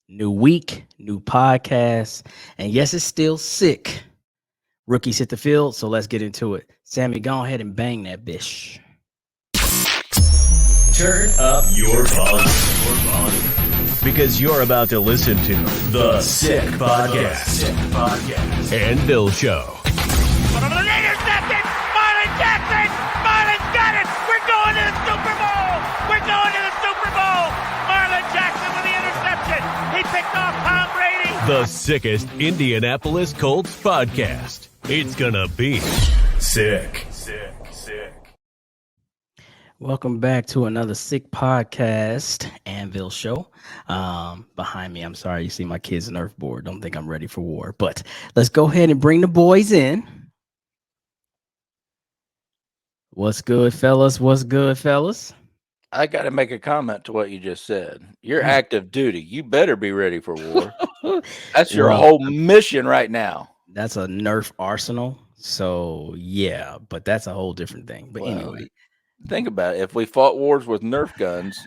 New week, new podcast. And yes, it's still sick. Rookies hit the field, so let's get into it. Sammy, go ahead and bang that bish. Turn up your volume. Because you're about to listen to The Sick Podcast. And Bill Show. Intercepted! Marlon Jackson! Marlon's got it! We're going to the Super Bowl! We're going to the Super Bowl! Marlon Jackson with the interception! He picked off Tom Brady! The sickest Indianapolis Colts podcast. It's gonna be sick. Welcome back to another sick podcast, Anvil Show. Behind me, I'm sorry, you see my kids' Nerf board. Don't think I'm ready for war, but let's go ahead and bring the boys in. What's good, fellas? What's good, fellas? I got to make a comment to what you just said. You're active duty. You better be ready for war. That's your whole mission right now. That's a Nerf arsenal. So, yeah, but that's a whole different thing. But anyway. Think about it. If we fought wars with Nerf guns,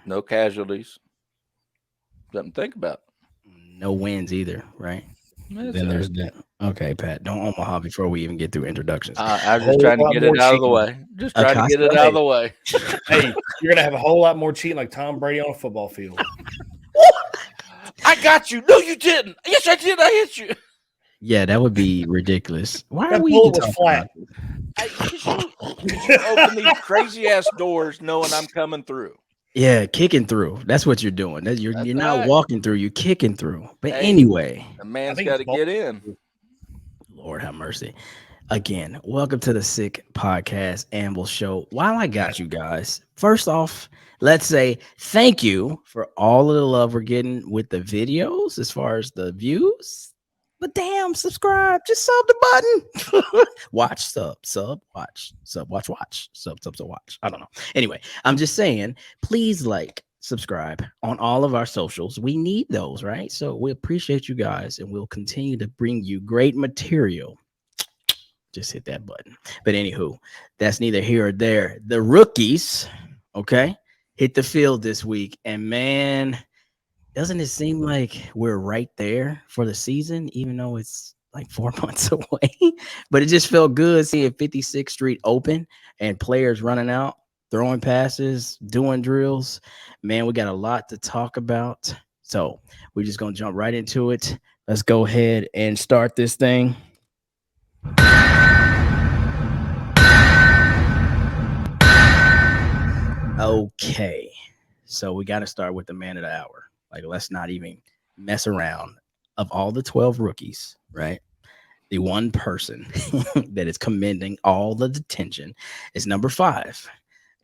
no casualties. Something to think about. No wins either, right? Then there's that. Okay, Pat, don't Omaha before we even get through introductions. I was just trying to get it out of the way. Just trying to get it out of the way. Hey, you're going to have a whole lot more cheating like Tom Brady on a football field. I got you. No, you didn't. Yes, I did. I hit you. Yeah, that would be ridiculous. Why That are we bullet even was talking flat. about this? You open these crazy ass doors knowing I'm coming through. Yeah, kicking through. That's what you're doing. You're That's not right. walking through. You're kicking through. But Hey. anyway, A man's think got to it's get in. Lord have mercy. Again, welcome to the Sick Podcast Amble Show. While I got you guys, first off, let's say thank you for all of the love we're getting with the videos as far as the views. But damn, subscribe, just sub the button. Watch, sub, watch, sub, watch. I don't know. Anyway, I'm just saying, please like, subscribe on all of our socials. We need those, right? So we appreciate you guys, and we'll continue to bring you great material. Just hit that button. But anywho, that's neither here or there. The rookies, okay, hit the field this week, and man, doesn't it seem like we're right there for the season, even though it's like 4 months away? But it just felt good seeing 56th Street open and players running out, throwing passes, doing drills. Man, we got a lot to talk about. So we're just going to jump right into it. Let's go ahead and start this thing. Okay, so we got to start with the man of the hour. Like, let's not even mess around. Of all the 12 rookies, right? The one person that is commending all the attention is number 5,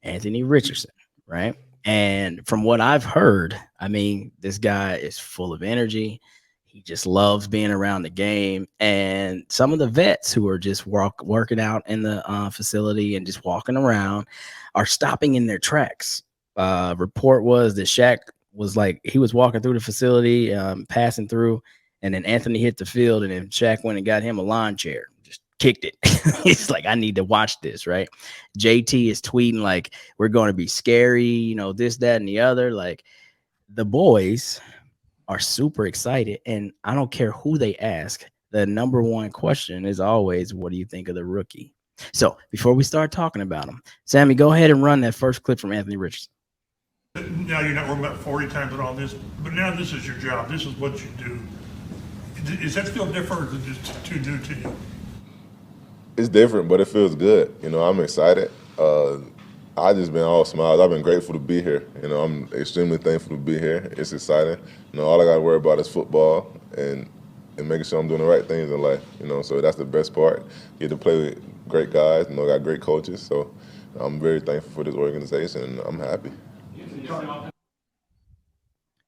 Anthony Richardson, right? And from what I've heard, I mean, this guy is full of energy. He just loves being around the game. And some of the vets who are just working out in the facility and just walking around are stopping in their tracks. Report was that Shaq was like, he was walking through the facility, passing through, and then Anthony hit the field, and then Shaq went and got him a lawn chair, just kicked it. He's like, I need to watch this, right? JT is tweeting like, we're going to be scary, you know, this, that, and the other. Like, the boys are super excited, and I don't care who they ask. The number one question is always, what do you think of the rookie? So before we start talking about him, Sammy, go ahead and run that first clip from Anthony Richardson. Now you're not worrying about 40 times and all this, but now this is your job. This is what you do. Is that feel different, or is it just too new to you? It's different, but it feels good. You know, I'm excited. I just been all smiles. I've been grateful to be here. You know, I'm extremely thankful to be here. It's exciting. You know, all I got to worry about is football and making sure I'm doing the right things in life. You know, so that's the best part. Get to play with great guys. You know, I got great coaches. So I'm very thankful for this organization, and I'm happy.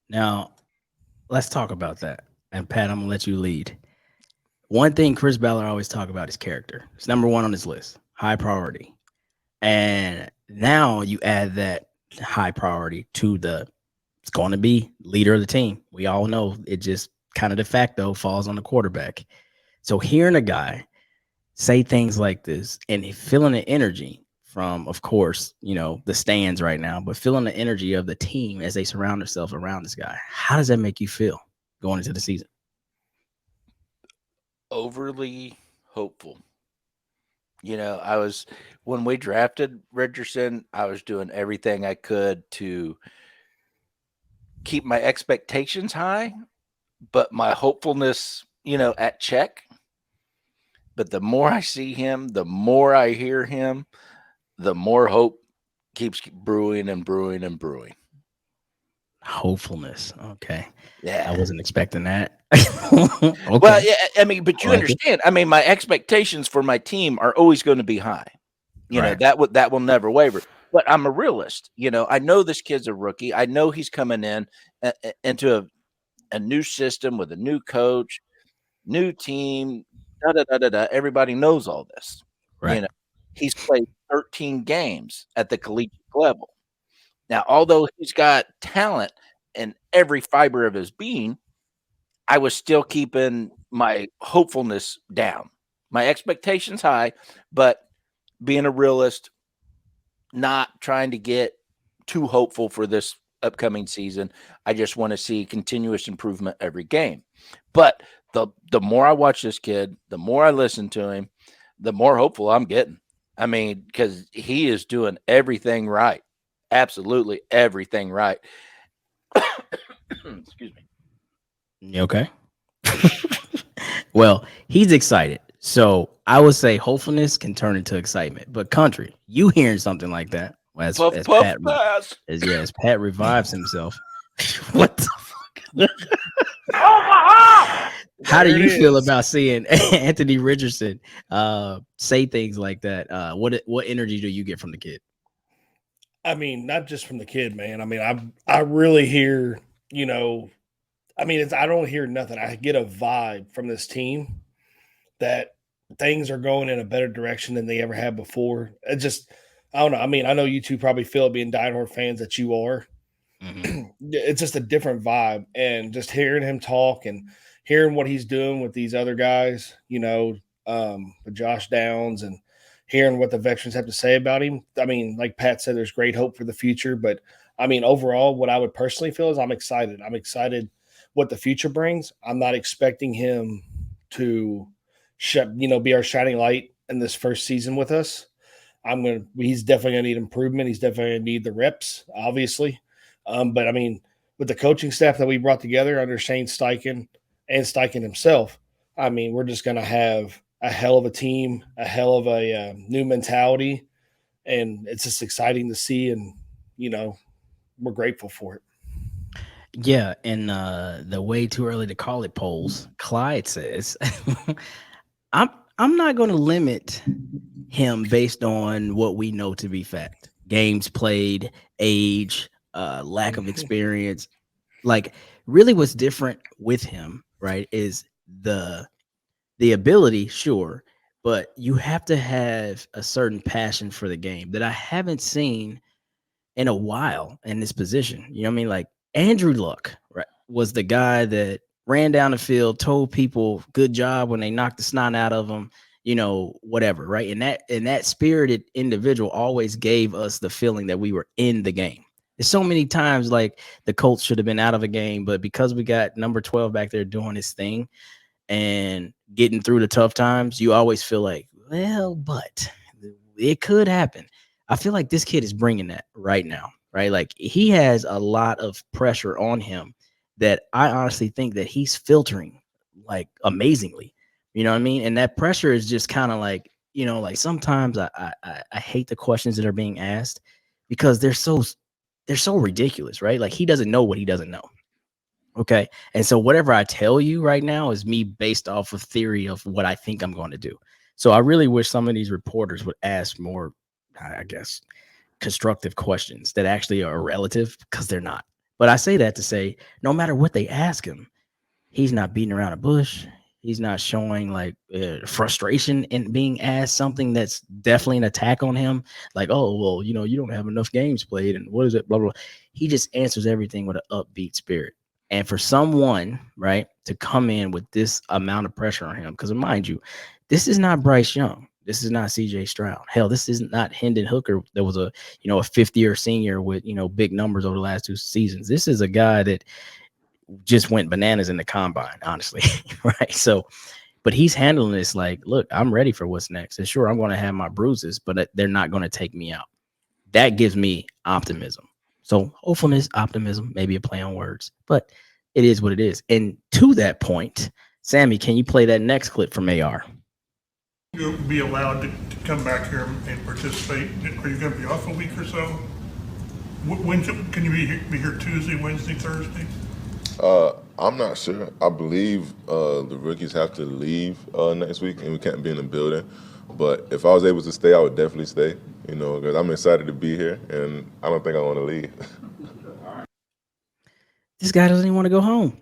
Now, let's talk about that. And Pat, I'm gonna let you lead. One thing Chris Ballard always talk about is character. It's number 1 on his list, high priority. And now you add that high priority to it's going to be leader of the team. We all know it just kind of de facto falls on the quarterback. So hearing a guy say things like this and feeling the energy from, of course, the stands right now, but feeling the energy of the team as they surround themselves around this guy. How does that make you feel going into the season? Overly hopeful. I was when we drafted Richardson, I was doing everything I could to keep my expectations high, but my hopefulness, at check. But the more I see him, the more I hear him, the more hope keeps brewing and brewing and brewing. Hopefulness. Okay. I Yeah. wasn't expecting that. Well, Okay. yeah, I mean, but you I like it. understand. I mean, my expectations for my team are always going to be high. Right. That will never waver. But I'm a realist. I know this kid's a rookie. I know he's coming in into a new system with a new coach, new team. Da da da da da. Everybody knows all this. Right. He's played 13 games at the collegiate level. Now, although he's got talent in every fiber of his being, I was still keeping my hopefulness down. My expectations high, but being a realist, not trying to get too hopeful for this upcoming season. I just want to see continuous improvement every game. But the more I watch this kid, the more I listen to him, the more hopeful I'm getting. I mean, because he is doing everything right. Absolutely everything right. Excuse me. You okay? Well, he's excited. So I would say hopefulness can turn into excitement. But country, you hearing something like that as Puff, as puff, Pat pass. as Pat revives himself. What the fuck? How do There it you feel is. about seeing Anthony Richardson say things like that? What energy do you get from the kid? I mean, not just from the kid, man. I mean, I really hear, I don't hear nothing. I get a vibe from this team that things are going in a better direction than they ever have before. I don't know. I mean, I know you two probably feel it being diehard fans that you are. Mm-hmm. It's just a different vibe, and just hearing him talk and hearing what he's doing with these other guys, with Josh Downs, and hearing what the veterans have to say about him. I mean, like Pat said, there's great hope for the future, but I mean, overall, what I would personally feel is I'm excited. I'm excited what the future brings. I'm not expecting him to be our shining light in this first season with us. He's definitely gonna need improvement. He's definitely gonna need the reps, obviously. But I mean, with the coaching staff that we brought together under Shane Steichen and Steichen himself, I mean, we're just gonna have a hell of a team, a hell of a new mentality, and it's just exciting to see. And we're grateful for it. Yeah, and the way too early to call it polls, Clyde says, I'm I'm not going to limit him based on what we know to be fact. Games played, age, lack of experience. Like really what's different with him, right, is the ability, sure, but you have to have a certain passion for the game that I haven't seen in a while in this position. You know what I mean? Like Andrew Luck, right, was the guy that ran down the field, told people good job when they knocked the snot out of him, whatever, right? And that spirited individual always gave us the feeling that we were in the game. There's so many times like the Colts should have been out of a game, but because we got number 12 back there doing his thing and getting through the tough times, you always feel like, well, but it could happen. I feel like this kid is bringing that right now, right? Like he has a lot of pressure on him that I honestly think that he's filtering like amazingly. You know what I mean? And that pressure is just kind of like, like sometimes I hate the questions that are being asked because they're so ridiculous, right? Like he doesn't know what he doesn't know. Okay. And so whatever I tell you right now is me based off of theory of what I think I'm going to do. So I really wish some of these reporters would ask more, I guess, constructive questions that actually are relative because they're not. But I say that to say, no matter what they ask him, he's not beating around a bush. He's not showing like frustration in being asked something that's definitely an attack on him. Like, oh, well, you don't have enough games played. And what is it? Blah, blah, blah. He just answers everything with an upbeat spirit. And for someone, right, to come in with this amount of pressure on him, because mind you, this is not Bryce Young. This is not CJ Stroud. Hell, this isn't not Hendon Hooker that was a fifth-year senior with big numbers over the last 2 seasons. This is a guy that just went bananas in the combine, honestly. Right. So, but he's handling this like, look, I'm ready for what's next. And sure, I'm going to have my bruises, but they're not going to take me out. That gives me optimism. So hopefulness, optimism, maybe a play on words, but it is what it is. And to that point, Sammy, can you play that next clip from AR? You'll be allowed to come back here and participate. Are you going to be off a week or so? When can you be here Tuesday, Wednesday, Thursday? I'm not sure. I believe the rookies have to leave next week, and we can't be in the building. But if I was able to stay, I would definitely stay. Because I'm excited to be here, and I don't think I want to leave. This guy doesn't even want to go home.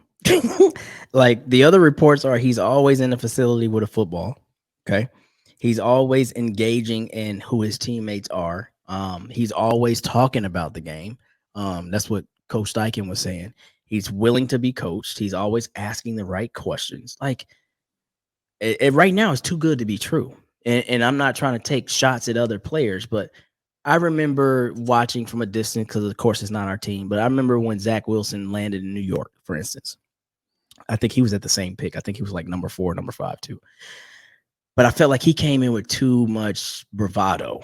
Like the other reports are, he's always in the facility with a football. Okay, he's always engaging in who his teammates are. He's always talking about the game. That's what Coach Steichen was saying. He's willing to be coached. He's always asking the right questions. Like right now, it's too good to be true. And I'm not trying to take shots at other players, but I remember watching from a distance because, of course, it's not our team. But I remember when Zach Wilson landed in New York, for instance. I think he was at the same pick. I think he was like number 4, number 5, too. But I felt like he came in with too much bravado.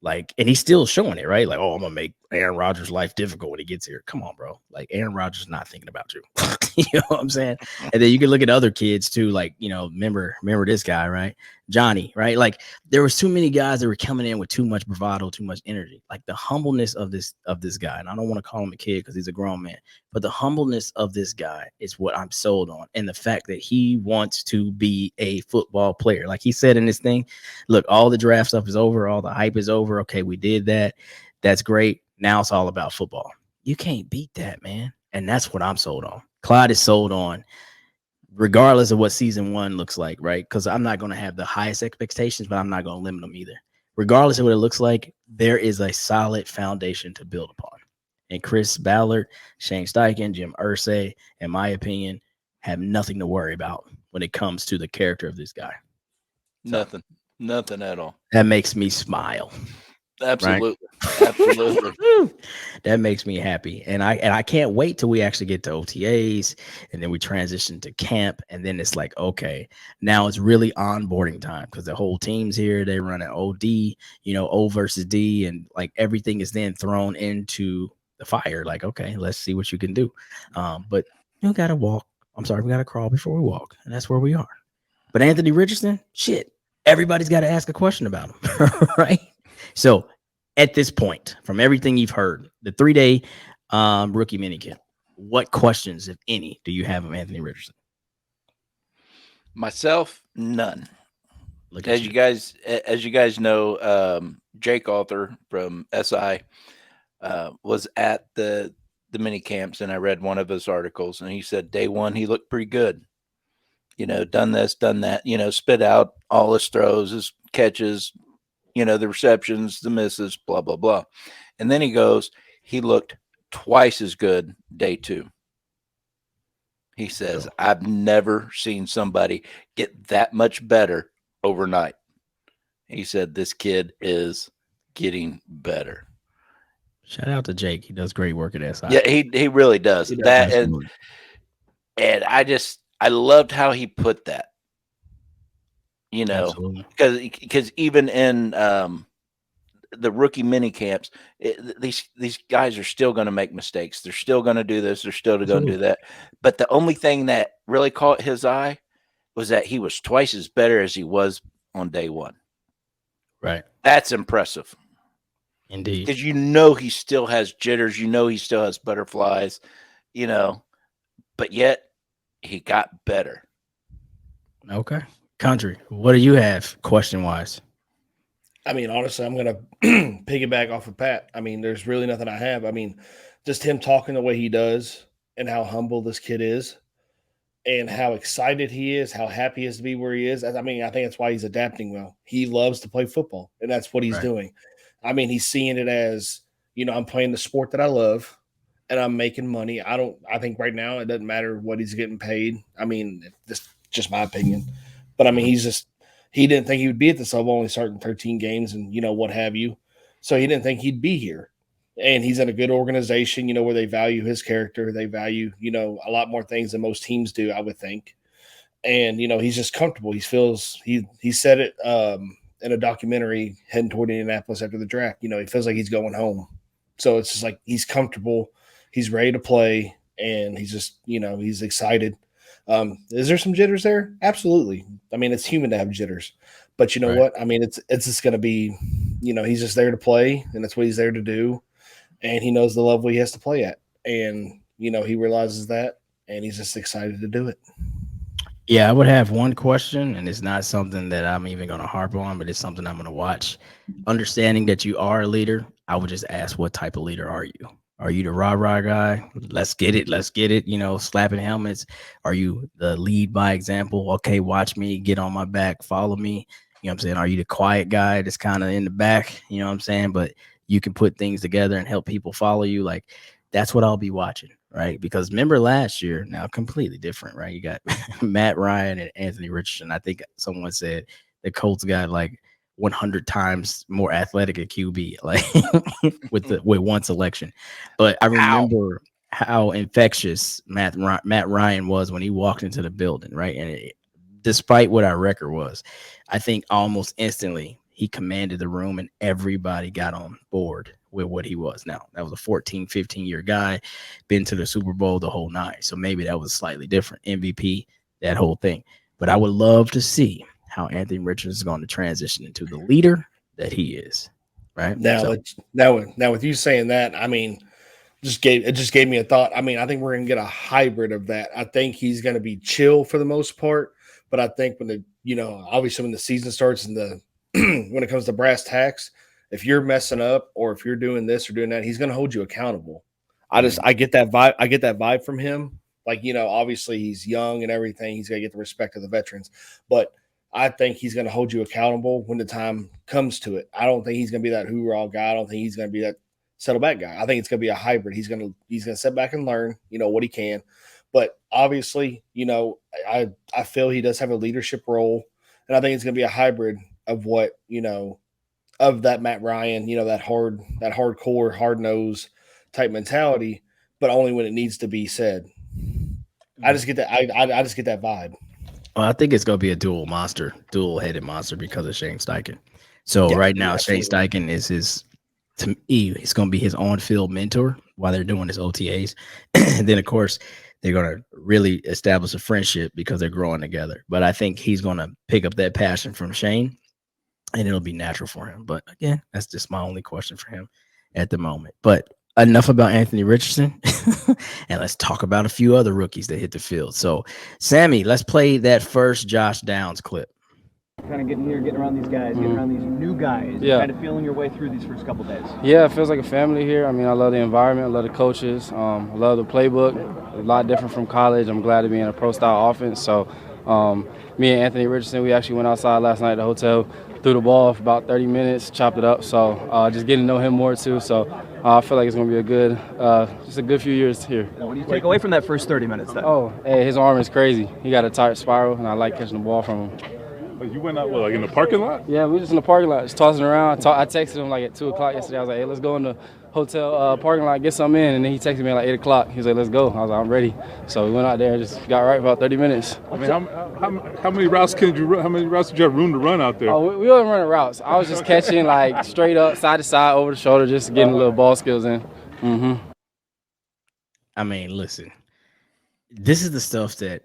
And he's still showing it, right? Like, oh, I'm going to make Aaron Rodgers' life difficult when he gets here. Come on, bro. Like, Aaron Rodgers is not thinking about you. You know what I'm saying? And then you can look at other kids, too. Like, remember this guy, right? Johnny, right? Like, there was too many guys that were coming in with too much bravado, too much energy. Like, the humbleness of this guy, and I don't want to call him a kid because he's a grown man, but the humbleness of this guy is what I'm sold on. And the fact that he wants to be a football player. Like he said in this thing, look, all the draft stuff is over. All the hype is over. Okay, we did that. That's great. Now it's all about football. You can't beat that, man. And that's what I'm sold on. Clyde is sold on, regardless of what season 1 looks like, right? Because I'm not going to have the highest expectations, but I'm not going to limit them either. Regardless of what it looks like, there is a solid foundation to build upon. And Chris Ballard, Shane Steichen, Jim Irsay, in my opinion, have nothing to worry about when it comes to the character of this guy. Nothing at all. That makes me smile. Absolutely. Right? Absolutely. That makes me happy. And I can't wait till we actually get to OTAs and then we transition to camp. And then it's like, okay, now it's really onboarding time because the whole team's here. They run an OD, O versus D, and like everything is then thrown into the fire. Like, okay, let's see what you can do. But you gotta walk. We gotta crawl before we walk. And that's where we are. But Anthony Richardson, shit, everybody's got to ask a question about him. Right? So at this point, from everything you've heard, the 3-day rookie minicamp, what questions, if any, do you have of Anthony Richardson? Myself, none. As you guys know, Jake Arthur from SI was at the mini camps, and I read one of his articles, and he said day 1 he looked pretty good. Done this, done that. Spit out all his throws, his catches, the receptions, the misses, blah blah blah. And then he looked twice as good day 2. He says, I've never seen somebody get that much better overnight. He said, this kid is getting better. Shout out to Jake. He does great work at SI. Yeah, he really does. And I loved how he put that. Because even in the rookie mini camps, these guys are still going to make mistakes. They're still going to do this. They're still going to do that. But the only thing that really caught his eye was that he was twice as better as he was on day 1. Right. That's impressive. Indeed. Because he still has jitters. He still has butterflies, but yet he got better. Okay. Country, what do you have question-wise? I mean, honestly, I'm going to piggyback off of Pat. I mean, there's really nothing I have. I mean, just him talking the way he does and how humble this kid is and how excited he is, how happy he is to be where he is. I mean, I think that's why he's adapting well. He loves to play football, and that's what he's doing. I mean, he's seeing it as, I'm playing the sport that I love, and I'm making money. I think right now it doesn't matter what he's getting paid. I mean, this is just my opinion. But, I mean, he didn't think he would be at this level, only starting 13 games and, what have you. So he didn't think he'd be here. And he's in a good organization, where they value his character. They value, a lot more things than most teams do, I would think. And, he's just comfortable. He said it in a documentary heading toward Indianapolis after the draft. He feels like he's going home. So it's just like he's comfortable. He's ready to play. And he's just, he's excited. Is there some jitters there? Absolutely. I mean, it's human to have jitters, but you know what? I mean, it's just going to be, he's just there to play, and that's what he's there to do. And he knows the level he has to play at. And, he realizes that, and he's just excited to do it. Yeah, I would have one question, and it's not something that I'm even going to harp on, but it's something I'm going to watch. Understanding that you are a leader, I would just ask, what type of leader are you? Are you the rah-rah guy? Let's get it, slapping helmets. Are you the lead by example? Okay, watch me, get on my back, follow me. You know what I'm saying? Are you the quiet guy that's kind of in the back? You know what I'm saying? But you can put things together and help people follow you. Like, that's what I'll be watching, right? Because remember last year, now completely different, right? You got Matt Ryan and Anthony Richardson. I think someone said the Colts got like 100 times more athletic at QB, like with one selection. But I remember how infectious Matt Ryan was when he walked into the building, right? And despite what our record was, I think almost instantly he commanded the room and everybody got on board with what he was. Now, that was a 14, 15-year guy, been to the Super Bowl the whole nine. So maybe that was slightly different. MVP, that whole thing. But I would love to see how Anthony Richardson is going to transition into the leader that he is. Right now, now with you saying that, I mean, it just gave me a thought. I mean, I think we're gonna get a hybrid of that. I think he's gonna be chill for the most part, but I think when obviously when the season starts and when it comes to brass tacks, if you're messing up or if you're doing this or doing that, he's gonna hold you accountable. I get that vibe. I get that vibe from him. Like, obviously he's young and everything. He's gonna get the respect of the veterans, but I think he's going to hold you accountable when the time comes to it. I don't think he's going to be that hoorah guy. I don't think he's going to be that settle back guy. I think it's going to be a hybrid. He's going to sit back and learn, what he can. But obviously, I feel he does have a leadership role, and I think it's going to be a hybrid of what, of that Matt Ryan, that hardcore, hard nose type mentality, but only when it needs to be said. I just get that. I just get that vibe. Well, I think it's going to be a dual-headed monster because of Shane Steichen. So right now, absolutely. Shane Steichen is to me, he's going to be his on-field mentor while they're doing his OTAs. And then, of course, they're going to really establish a friendship because they're growing together. But I think he's going to pick up that passion from Shane, and it'll be natural for him. But again, that's just my only question for him at the moment. But enough about Anthony Richardson, and let's talk about a few other rookies that hit the field. So, Sammy, let's play that first Josh Downs clip. Kind of getting around these guys, getting around these new guys, kind of feeling your way through these first couple days. Yeah, it feels like a family here. I mean, I love the environment, I love the coaches, I love the playbook. A lot different from college. I'm glad to be in a pro-style offense. So, me and Anthony Richardson, we actually went outside last night at the hotel, threw the ball for about 30 minutes, chopped it up. So, just getting to know him more too. So, I feel like it's going to be just a good few years here. What do you take away from that first 30 minutes then? Oh, hey, his arm is crazy. He got a tight spiral, and I like catching the ball from him. You went out, like in the parking lot? Yeah, we were just in the parking lot, just tossing around. I texted him like at 2 o'clock yesterday. I was like, hey, let's go in the hotel parking lot, get something in. And then he texted me at like 8 o'clock. He was like, let's go. I was like, I'm ready. So we went out there and just got right for about 30 minutes. I mean, how many routes did you run? How many routes did you have room to run out there? Oh, we weren't running routes. I was just catching like straight up, side to side, over the shoulder, just getting a little ball skills in. Mm-hmm. I mean, listen, this is the stuff that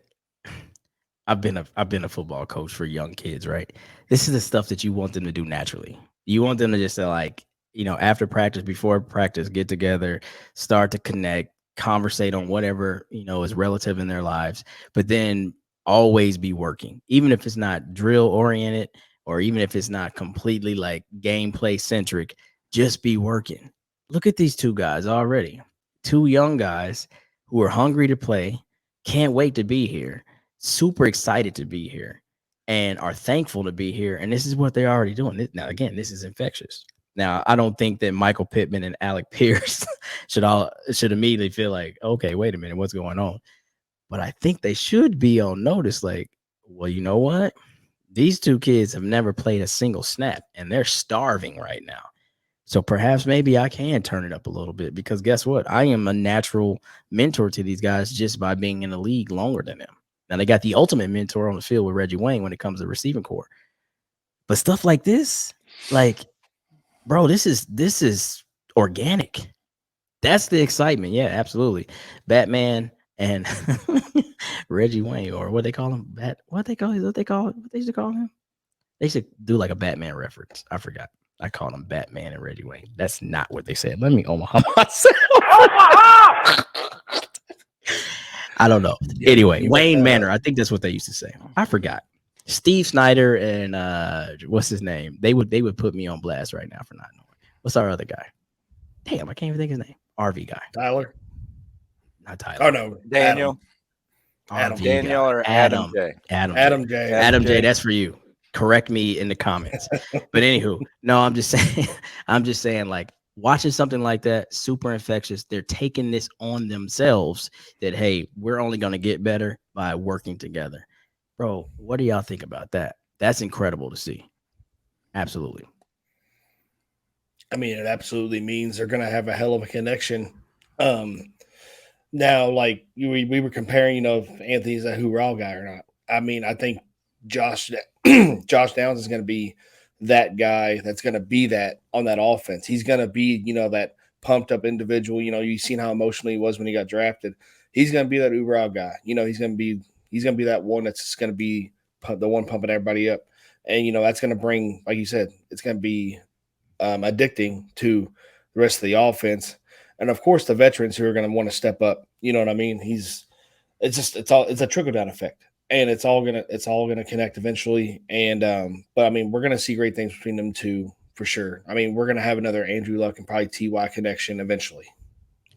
I've been a football coach for young kids, right? This is the stuff that you want them to do naturally. You want them to just after practice, before practice, get together, start to connect, conversate on whatever, is relative in their lives, but then always be working, even if it's not drill oriented or even if it's not completely like gameplay centric, just be working. Look at these two guys already, two young guys who are hungry to play, can't wait to be here, super excited to be here, and are thankful to be here. And this is what they're already doing. Now, again, this is infectious. Now, I don't think that Michael Pittman and Alec Pierce should immediately feel like, okay, wait a minute, what's going on? But I think they should be on notice, like, well, you know what? These two kids have never played a single snap, and they're starving right now. So perhaps maybe I can turn it up a little bit because guess what? I am a natural mentor to these guys just by being in the league longer than them. Now they got the ultimate mentor on the field with Reggie Wayne when it comes to receiving core. But stuff like this, like, bro, this is organic. That's the excitement. Yeah, absolutely. Batman and Reggie Wayne, or what they call him, what they used to call him. They should do like a Batman reference. I forgot. I called him Batman and Reggie Wayne. That's not what they said. Let me Omaha myself. I don't know. Anyway, Wayne Manor. I think that's what they used to say. I forgot. Steve Snyder and what's his name? They would put me on blast right now for not knowing. What's our other guy? Damn, I can't even think his name. RV guy. Tyler. Not Tyler. Oh no, Daniel. Adam. Daniel or Adam J. Adam J. Adam J. That's for you. Correct me in the comments. But anywho, no, I'm just saying, like, watching something like that, super infectious. They're taking this on themselves that, hey, we're only going to get better by working together. Bro, what do y'all think about that? That's incredible to see. Absolutely. I mean, it absolutely means they're going to have a hell of a connection. Now, like we were comparing, if Anthony's a hoorah guy or not. I mean, I think Josh Downs is going to be that guy that's going to be that on that offense. He's going to be, that pumped up individual. You've seen how emotional he was when he got drafted. He's going to be that hoorah guy. He's going to be that one that's just going to be the one pumping everybody up. And, that's going to bring, like you said, it's going to be addicting to the rest of the offense. And of course the veterans who are going to want to step up, you know what I mean? It's a trickle down effect, and it's all going to connect eventually. And, but I mean, we're going to see great things between them two for sure. I mean, we're going to have another Andrew Luck and probably TY connection eventually.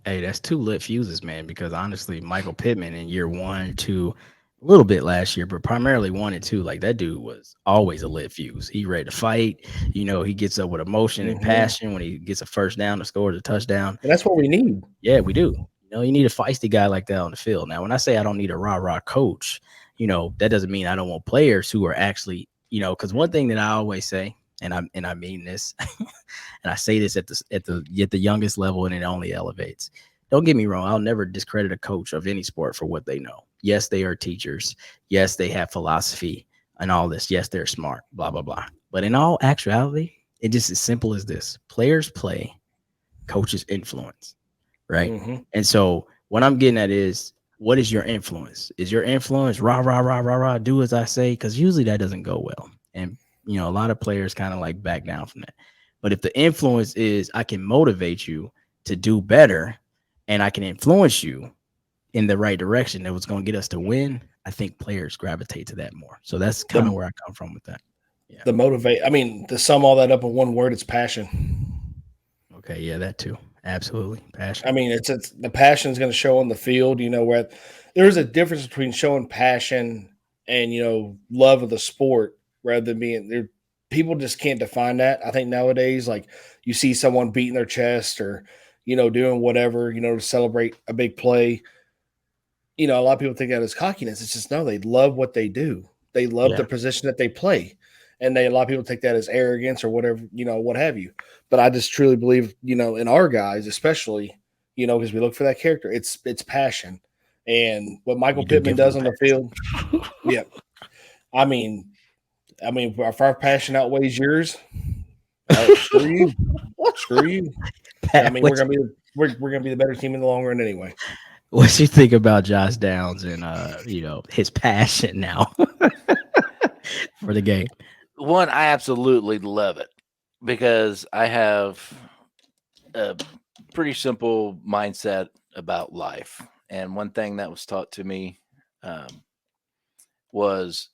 Hey, that's two lit fuses, man, because honestly, Michael Pittman in year 1, 2, a little bit last year, but primarily 1 and 2, like that dude was always a lit fuse. He ready to fight. He gets up with emotion and passion when he gets a first down to score a touchdown. And that's what we need. Yeah, we do. You need a feisty guy like that on the field. Now, when I say I don't need a rah-rah coach, that doesn't mean I don't want players who are actually, because one thing that I always say, and I mean this, and I say this at the youngest level, and it only elevates. Don't get me wrong. I'll never discredit a coach of any sport for what they know. Yes, they are teachers. Yes, they have philosophy and all this. Yes, they're smart, blah, blah, blah. But in all actuality, it's just as simple as this. Players play, coaches influence, right? Mm-hmm. And so what I'm getting at is, what is your influence? Is your influence rah, rah, rah, rah, rah, do as I say? Because usually that doesn't go well. And, a lot of players kind of like back down from that. But if the influence is I can motivate you to do better and I can influence you in the right direction that was going to get us to win, I think players gravitate to that more. So that's kind of where I come from with that. Yeah. To sum all that up in one word, it's passion. Okay. Yeah, that too. Absolutely. Passion. I mean, it's the passion is going to show on the field, where there's a difference between showing passion and, love of the sport rather than being there. People just can't define that. I think nowadays, like you see someone beating their chest or, doing whatever, to celebrate a big play. A lot of people think that as cockiness. It's just, no, they love what they do. They love the position that they play. And a lot of people take that as arrogance or whatever, what have you. But I just truly believe, in our guys, especially, because we look for that character, it's passion. And what Michael Pittman does on the field. Yeah. I mean, if our passion outweighs yours, screw you. Screw you. I mean, we're gonna be the better team in the long run anyway. What you think about Josh Downs and his passion now for the game? One, I absolutely love it because I have a pretty simple mindset about life. And one thing that was taught to me was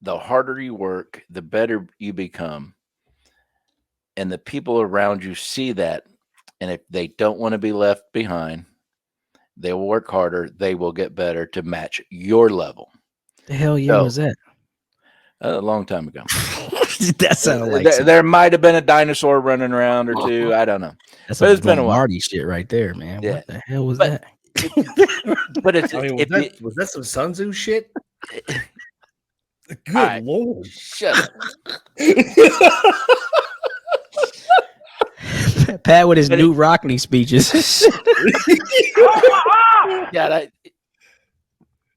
the harder you work, the better you become. And the people around you see that. And if they don't want to be left behind, they will work harder. They will get better to match your level. The hell year was that? A long time ago. That sounded like there might have been a dinosaur running around or two. I don't know. That's but it's been a while. Marty shit right there, man. Yeah. What the hell was that? But it's was that some Sun Tzu shit? Good right. Lord. Shut up. Pat with his new Rockney speeches. Yeah,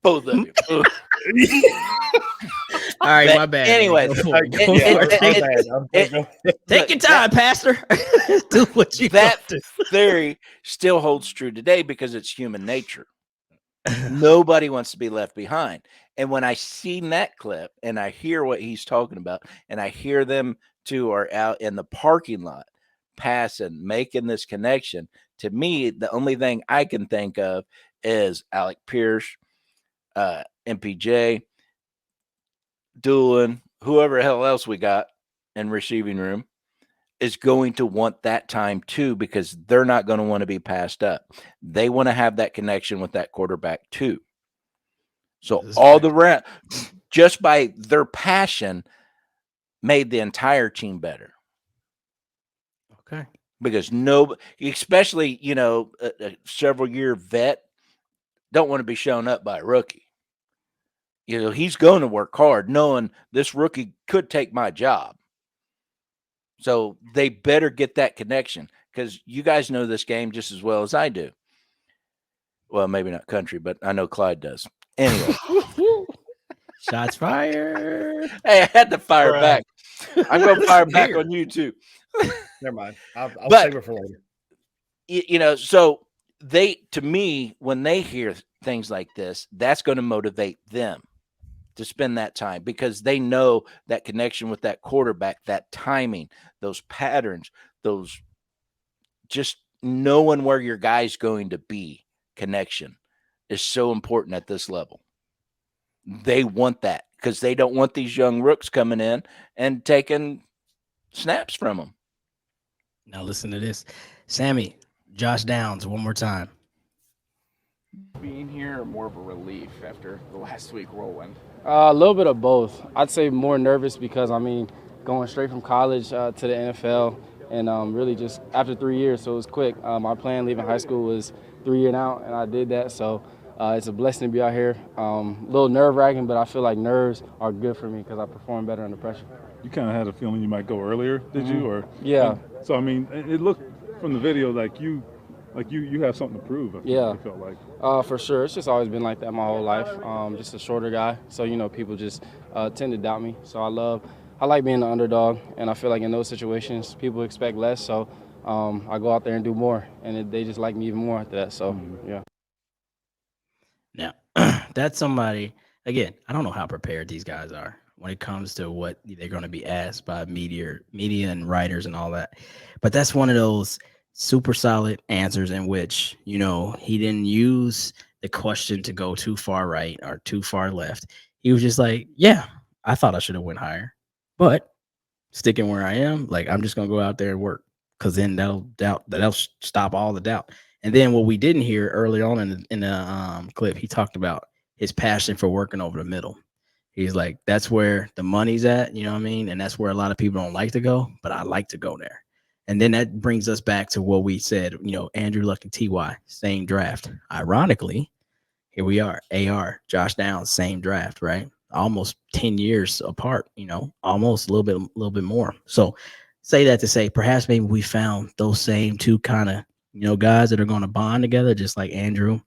both of you. All right, my bad. Anyway, take your time, Pastor. Do what you that do. theory still holds true today because it's human nature. Nobody wants to be left behind. And when I seen that clip and I hear what he's talking about, and I hear them two are out in the parking lot passing, making this connection, to me, the only thing I can think of is Alec Pierce, MPJ, Doolin, whoever the hell else we got in receiving room is going to want that time too, because they're not going to want to be passed up. They want to have that connection with that quarterback too. So all the rest, just by their passion, made the entire team better. Okay. Because especially, a several-year vet don't want to be shown up by a rookie. He's going to work hard knowing this rookie could take my job. So they better get that connection, because you guys know this game just as well as I do. Well, maybe not country, but I know Clyde does. Anyway. Shots fired. Hey, I had to fire back. I'm going to fire back on you too. Never mind. I'll save it for later. So to me, when they hear things like this, that's going to motivate them to spend that time, because they know that connection with that quarterback, that timing, those patterns, those just knowing where your guy's going to be connection is so important at this level. They want that, because they don't want these young rooks coming in and taking snaps from them. Now listen to this. Sammy, Josh Downs, one more time. Being here, more of a relief after the last week whirlwind? A little bit of both. I'd say more nervous because, going straight from college to the NFL and really just after 3 years, so it was quick. My plan leaving high school was 3 years out, and I did that, so it's a blessing to be out here. A little nerve-wracking, but I feel like nerves are good for me because I perform better under pressure. You kind of had a feeling you might go earlier, did you? Or yeah. So, it looked from the video like you have something to prove. Yeah. It felt like. For sure. It's just always been like that my whole life. Just a shorter guy. So, people just tend to doubt me. So I like being the underdog. And I feel like in those situations, people expect less. So I go out there and do more. And they just like me even more after that. So, yeah. Now, that's somebody, again, I don't know how prepared these guys are when it comes to what they're going to be asked by media and writers and all that. But that's one of those super solid answers in which, he didn't use the question to go too far right or too far left. He was just like, yeah, I thought I should have went higher, but sticking where I am, like, I'm just going to go out there and work, because then that'll stop all the doubt. And then what we didn't hear early on in the clip, he talked about his passion for working over the middle. He's like, that's where the money's at, you know what I mean? And that's where a lot of people don't like to go, but I like to go there. And then that brings us back to what we said, Andrew Luck and T.Y., same draft. Ironically, here we are, AR, Josh Downs, same draft, right? Almost 10 years apart, almost a little bit more. So say that to say, perhaps maybe we found those same two kind of, guys that are going to bond together, just like Andrew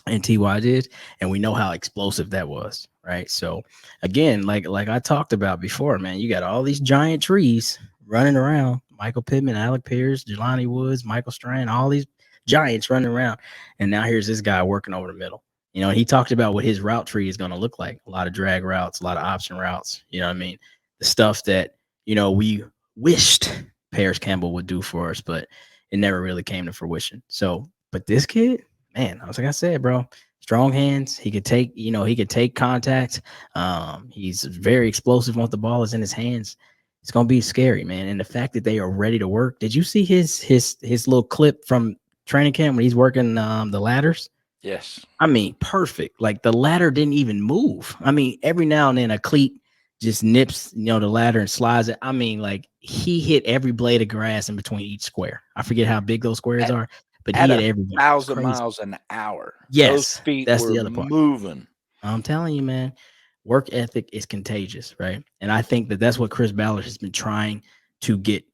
and T.Y. did. And we know how explosive that was, right? So again, like I talked about before, man, you got all these giant trees running around. Michael Pittman, Alec Pierce, Jelani Woods, Michael Strahan, all these giants running around. And now here's this guy working over the middle. He talked about what his route tree is going to look like. A lot of drag routes, a lot of option routes. You know what I mean? The stuff that, we wished Paris Campbell would do for us, but it never really came to fruition. So, but this kid, man, I was like I said, bro, strong hands. He could take contact. He's very explosive once the ball is in his hands. It's gonna be scary, man. And the fact that they are ready to work. Did you see his little clip from training camp when he's working the ladders? Yes. Perfect. Like, the ladder didn't even move. Every now and then a cleat just nips, the ladder and slides it. Like, he hit every blade of grass in between each square. I forget how big those squares are, but he hit every 1,000 miles an hour. Yes, those feet that's were the other part. moving. I'm telling you, man. work ethic is contagious, right? And I think that that's what Chris Ballard has been trying to get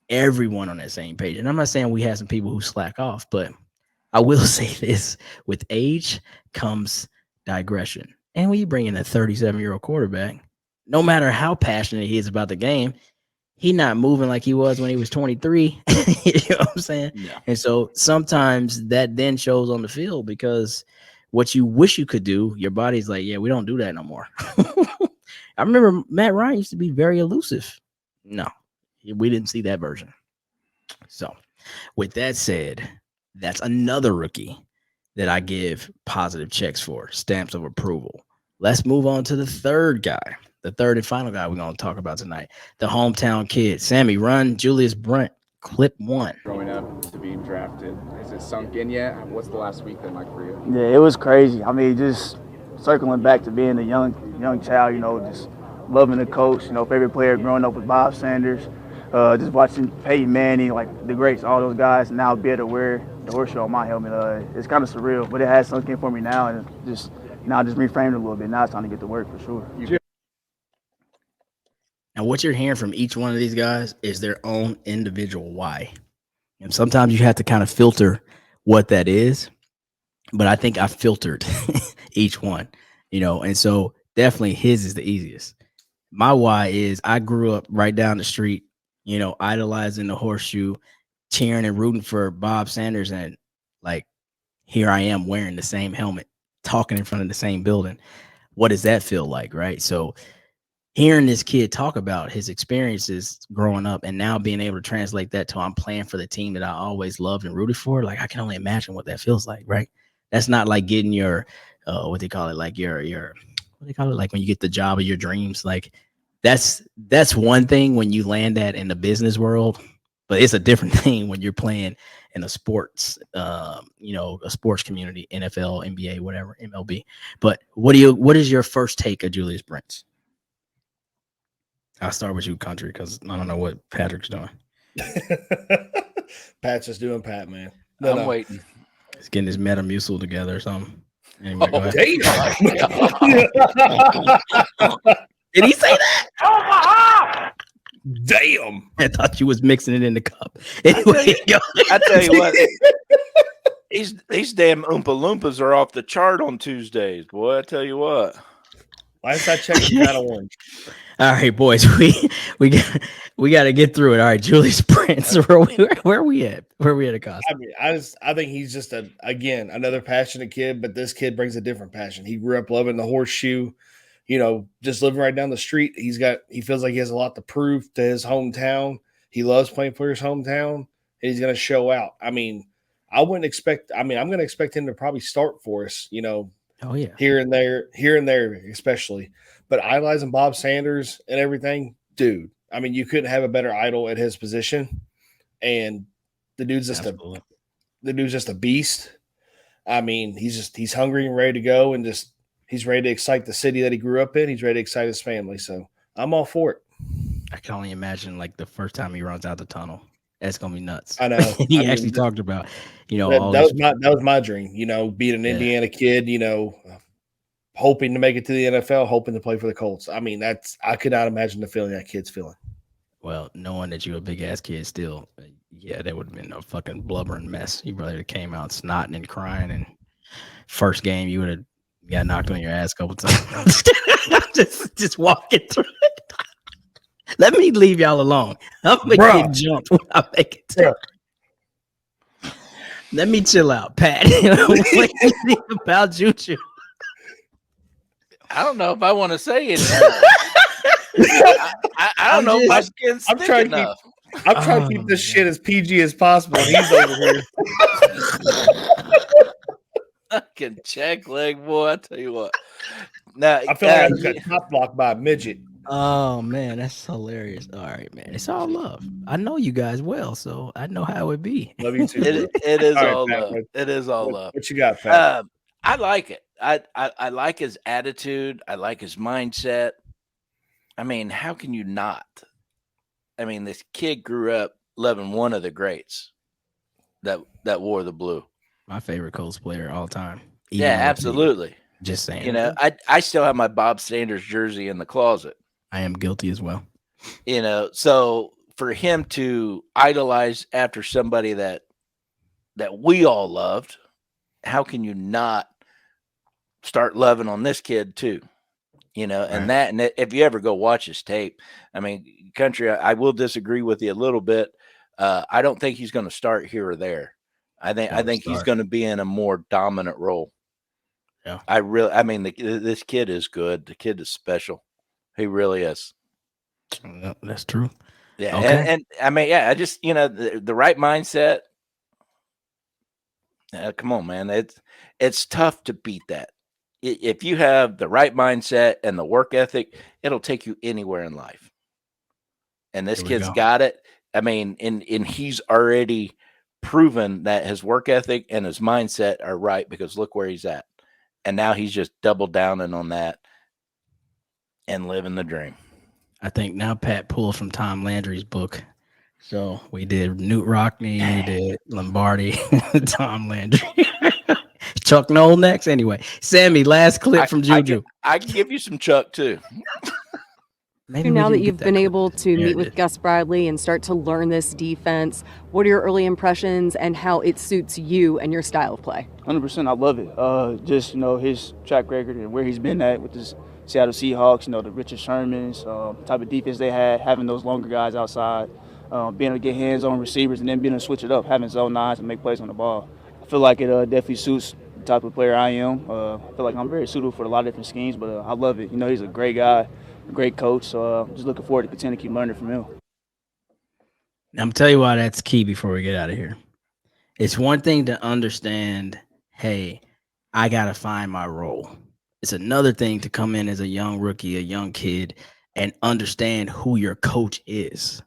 everyone on that same page. And I'm not saying we have some people who slack off, but I will say this: with age comes digression. And when you bring in a 37-year-old quarterback, no matter how passionate he is about the game, he not moving like he was when he was 23. You know what I'm saying? Yeah. And so sometimes that then shows on the field because what you wish you could do, your body's like, yeah, we don't do that no more. I remember Matt Ryan used to be very elusive. No, we didn't see that version. So with that said, that's another rookie that I give positive checks for, stamps of approval. Let's move on to the third guy, the third and final guy we're going to talk about tonight, the hometown kid. Sammy, run Julius Brent, clip 1. Growing up to being drafted, has it sunk in yet? What's the last week been like for you? Yeah, it was crazy. I mean, just circling back to being a young child, just loving the coach. Favorite player growing up with Bob Sanders, just watching Peyton Manning, like the greats, all those guys. Now be able to wear the horseshoe on my helmet, it's kind of surreal, but it has sunk in for me now, and just reframed it a little bit. Now it's time to get to work for sure. And what you're hearing from each one of these guys is their own individual why. And sometimes you have to kind of filter what that is. But I think I filtered each one, and so definitely his is the easiest. My why is I grew up right down the street, idolizing the horseshoe, cheering and rooting for Bob Sanders. And like, here I am wearing the same helmet, talking in front of the same building. What does that feel like? Right. So hearing this kid talk about his experiences growing up and now being able to translate that to I'm playing for the team that I always loved and rooted for. Like, I can only imagine what that feels like. Right. That's not like getting your, what they call it? Like your, what they call it? Like when you get the job of your dreams. Like that's one thing when you land that in the business world, but it's a different thing when you're playing in a sports, a sports community, NFL, NBA, whatever, MLB. But what is your first take of Julius Brents? I'll start with you, Country, because I don't know what Patrick's doing. Pat's just doing Pat, man. I'm waiting. He's getting his Metamucil together or something. Anyway, go ahead. Did he say that? Damn. I thought you was mixing it in the cup. Anyway, I tell you what, these damn Oompa Loompas are off the chart on Tuesdays, boy. I tell you what. Last I checked, you got a one. All right, boys, we got to get through it. All right, Julius Brents, where are we at? Where are we at, Acosta? I mean, I think he's just another passionate kid, but this kid brings a different passion. He grew up loving the horseshoe, just living right down the street. He feels like he has a lot to prove to his hometown. He loves playing for his hometown, and he's going to show out. I mean, I'm going to expect him to probably start for us, Oh yeah, here and there, especially. But idolizing Bob Sanders and everything, dude. I mean, you couldn't have a better idol at his position. And the dude's just a beast. I mean, he's hungry and ready to go, and he's ready to excite the city that he grew up in. He's ready to excite his family. So I'm all for it. I can only imagine like the first time he runs out the tunnel. That's gonna be nuts. I know. He actually talked about, that was my dream. Being an Indiana kid, hoping to make it to the NFL, hoping to play for the Colts. I mean, I could not imagine the feeling that kid's feeling. Well, knowing that you're a big ass kid still, yeah, that would have been a fucking blubbering mess. You probably came out snotting and crying, and first game you would have got knocked on your ass a couple times. just walking through it. Let me leave y'all alone. I'm gonna get jumped when I make it to. Let me chill out, Pat. What do you think about Juju? I don't know if I want to say it. I don't know if my skin's thick enough. I'm trying to keep this shit as PG as possible. He's over here. Fucking check leg, boy. I tell you what. Now I feel like I just got top blocked by a midget. Oh man, that's hilarious. All right, man. It's all love. I know you guys well, so I know how it would be. Love you too. It is all love. It is all love. What you got, Pat? I like it. I like his attitude. I like his mindset. I mean, how can you not? I mean, this kid grew up loving one of the greats that wore the blue. My favorite Colts player all time. Yeah, absolutely. Just saying. You know, I still have my Bob Sanders jersey in the closet. I am guilty as well. You know, so for him to idolize after somebody that we all loved, how can you not start loving on this kid too? You know, and if you ever go watch his tape, I mean, Country, I will disagree with you a little bit. I don't think he's going to start here or there. I think he's going to be in a more dominant role. Yeah, I mean, this kid is good. The kid is special. He really is. That's true. Yeah, okay. and I mean, yeah, I just the right mindset. Come on, man, it's tough to beat that. If you have the right mindset and the work ethic, it'll take you anywhere in life. And this kid's got it. I mean, and he's already proven that his work ethic and his mindset are right, because look where he's at. And now he's just double downing on that and living the dream. I think now Pat pulled from Tom Landry's book. So we did Newt Rockney, we did Lombardi, Tom Landry. Chuck Noll next. Anyway, Sammy, last clip from Juju. I can give you some Chuck too. Maybe now that you've been able to meet with Gus Bradley and start to learn this defense, what are your early impressions and how it suits you and your style of play? 100%, I love it. Just, his track record and where he's been at with this Seattle Seahawks, the Richard Shermans, type of defense they had, having those longer guys outside, being able to get hands on receivers and then being able to switch it up, having zone nines and make plays on the ball. I feel like it definitely suits the type of player I am. I feel like I'm very suitable for a lot of different schemes, but I love it. He's a great guy, a great coach, so I'm just looking forward to continue to keep learning from him. I'm going to tell you why that's key before we get out of here. It's one thing to understand, hey, I got to find my role. It's another thing to come in as a young rookie, a young kid, and understand who your coach is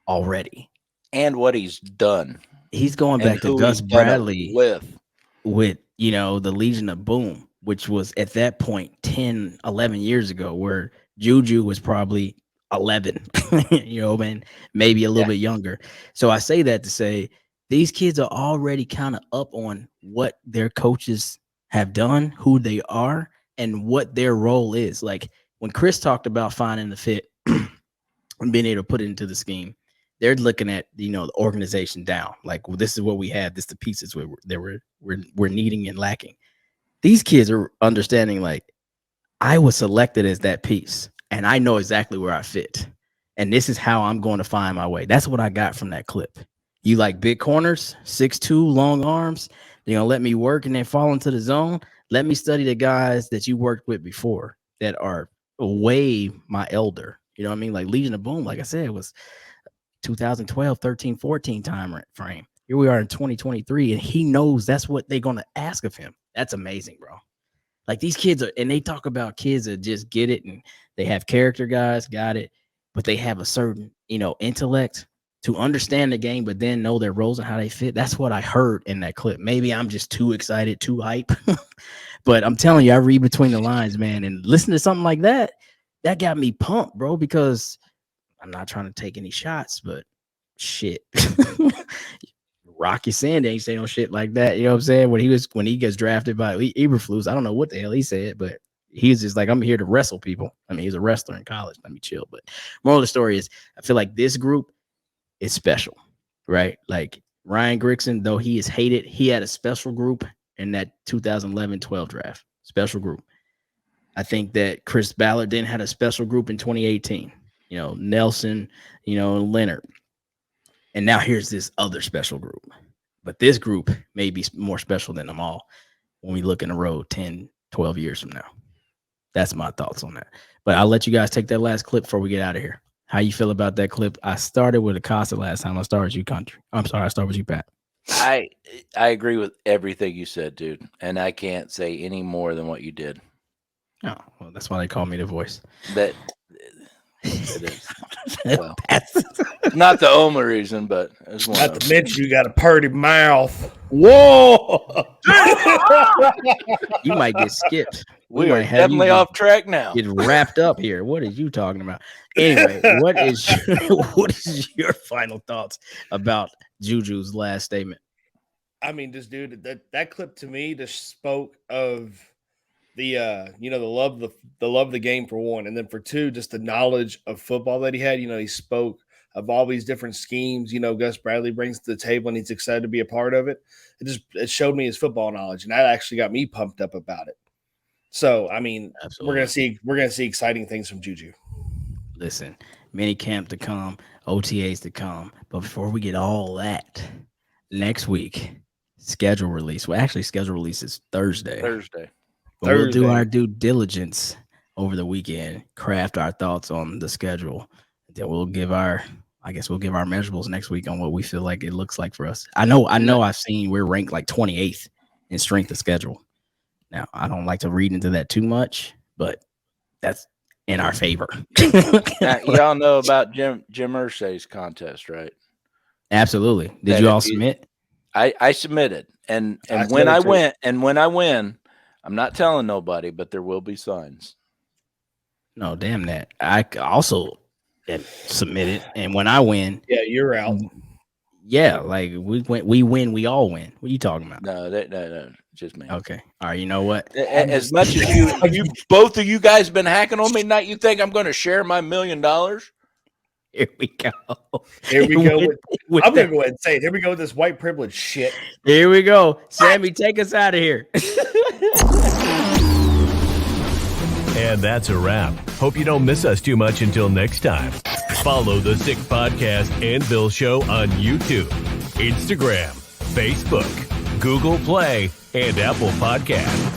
already. And what he's done. He's going back to Gus Bradley with the Legion of Boom, which was at that point 10, 11 years ago, where Juju was probably 11, and maybe a little bit younger. So I say that to say these kids are already kind of up on what their coaches have done, who they are, and what their role is. Like when Chris talked about finding the fit and being able to put it into the scheme, they're looking at the organization down. Like, well, this is what we have. This is the pieces we're needing and lacking. These kids are understanding, like, I was selected as that piece, and I know exactly where I fit. And this is how I'm going to find my way. That's what I got from that clip. You like big corners, 6'2", long arms. You're going to let me work and then fall into the zone. Let me study the guys that you worked with before that are way my elder. You know what I mean? Like Legion of Boom, like I said, was 2012, 13, 14 time frame. Here we are in 2023, and he knows that's what they're going to ask of him. That's amazing, bro. Like these kids are, and they talk about kids that just get it, and they have character guys, got it, but they have a certain, intellect to understand the game, but then know their roles and how they fit. That's what I heard in that clip. Maybe I'm just too excited, too hype, but I'm telling you, I read between the lines, man, and listen to something like that. That got me pumped, bro, because I'm not trying to take any shots, but shit. Rocky Sand ain't saying no shit like that. You know what I'm saying? When he gets drafted by Eberflus, I don't know what the hell he said, but he's just like, I'm here to wrestle people. I mean, he's a wrestler in college. Let me chill. But moral of the story is, I feel like this group is special, right? Like Ryan Grigson, though he is hated, he had a special group in that 2011-12 draft. Special group. I think that Chris Ballard then had a special group in 2018. Nelson, Leonard. And now here's this other special group. But this group may be more special than them all when we look in the road 10, 12 years from now. That's my thoughts on that. But I'll let you guys take that last clip before we get out of here. How you feel about that clip? I started with Acosta last time. I'll start with you, Country. I'm sorry, I start with you, Pat. I agree with everything you said, dude. And I can't say any more than what you did. Oh, well, that's why they call me the voice. It is. Well, not the only reason, but it's one. Not to mention you got a purty mouth. Whoa! You might get skipped. We are definitely off track now. Get wrapped up here. What are you talking about? Anyway, what is your final thoughts about Juju's last statement? I mean, this dude, that clip to me just spoke of the love of the game for one, and then for two, just the knowledge of football that he had. He spoke of all these different schemes. Gus Bradley brings to the table, and he's excited to be a part of it. It showed me his football knowledge, and that actually got me pumped up about it. So, I mean, Absolutely. we're gonna see exciting things from Juju. Listen, mini camp to come, OTAs to come. But before we get all that, next week, schedule release. Well, actually, schedule release is Thursday. But we'll do our due diligence over the weekend, craft our thoughts on the schedule. Then we'll give our measurables next week on what we feel like it looks like for us. I know I've seen we're ranked like 28th in strength of schedule. Now, I don't like to read into that too much, but that's in our favor. Now, y'all know about Jim Irsay's contest, right? Absolutely. Did you all submit? I submitted, and when I win, I'm not telling nobody, but there will be signs. No, damn that. I also submitted, and when I win, yeah, you're out. Yeah, like we win, we all win. What are you talking about? No, just me. Okay, all right. You know what? As much as you both of you guys been hacking on me, you think I'm going to share my $1 million? Here we go. Here we go. I'm going to go ahead and say it. Here we go with this white privilege shit. Here we go. Sammy, take us out of here. And that's a wrap. Hope you don't miss us too much until next time. Follow the Sick Podcast and Bill Show on YouTube, Instagram, Facebook, Google Play, and Apple Podcasts.